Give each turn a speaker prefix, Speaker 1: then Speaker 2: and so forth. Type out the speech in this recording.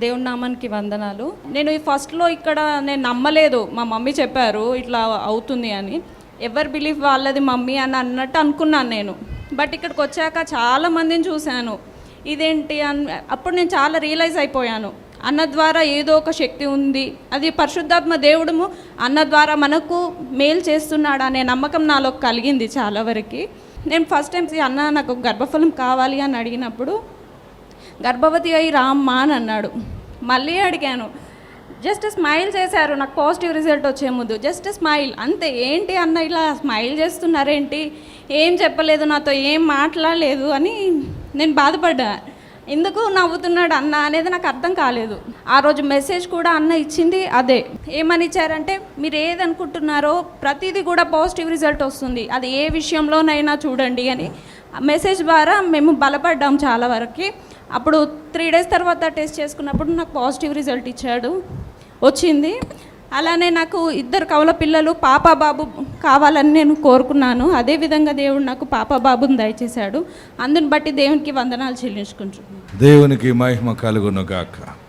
Speaker 1: దేవుని నామానికి వందనాలు. నేను ఈ ఫస్ట్‌లో ఇక్కడ నేను నమ్మలేదు. మా మమ్మీ చెప్పారు ఇట్లా అవుతుంది అని. ఎవరి బిలీఫ్ వాళ్ళది మమ్మీ అని అన్నట్టు అనుకున్నాను నేను. బట్ ఇక్కడికి వచ్చాక చాలా మందిని చూశాను. ఇదేంటి అప్పుడు నేను చాలా రియలైజ్ అయిపోయాను. అన్న ద్వారా ఏదో ఒక శక్తి ఉంది, అది పరిశుద్ధాత్మ దేవుడు అన్న ద్వారా మనకు మేలు చేస్తున్నాడు అనే నమ్మకం నాలో కలిగింది చాలా వరకు. నేను ఫస్ట్ టైం అన్న నాకు గర్భఫలం కావాలి అని అడిగినప్పుడు గర్భవతి అయి రామ్మా అని అన్నాడు. మళ్ళీ అడిగాను, జస్ట్ స్మైల్ చేశారు నాకు పాజిటివ్ రిజల్ట్ వచ్చే ముందు. జస్ట్ స్మైల్ అంతే. ఏంటి అన్న ఇలా స్మైల్ చేస్తున్నారేంటి, ఏం చెప్పలేదు, నాతో ఏం మాట్లాడలేదు అని నేను బాధపడ్డా. ఎందుకు నవ్వుతున్నాడు అన్న అనేది నాకు అర్థం కాలేదు. ఆ రోజు మెసేజ్ కూడా అన్న ఇచ్చింది అదే. ఏమని ఇచ్చారంటే, మీరు ఏది అనుకుంటున్నారో ప్రతిదీ కూడా పాజిటివ్ రిజల్ట్ వస్తుంది, అది ఏ విషయంలోనైనా చూడండి అని మెసేజ్ ద్వారా మేము బలపడ్డాం చాలా వరకు. అప్పుడు 3 days తర్వాత టెస్ట్ చేసుకున్నప్పుడు నాకు పాజిటివ్ రిజల్ట్ వచ్చింది. అలానే నాకు 2 కవల పిల్లలు పాప బాబు కావాలని నేను కోరుకున్నాను. అదేవిధంగా దేవుడు నాకు పాప బాబుని దయచేశాడు. అందుని బట్టి దేవునికి వందనాలు చెల్లించుకుంటున్నాను.
Speaker 2: దేవునికి మహిమ కలుగును గాక.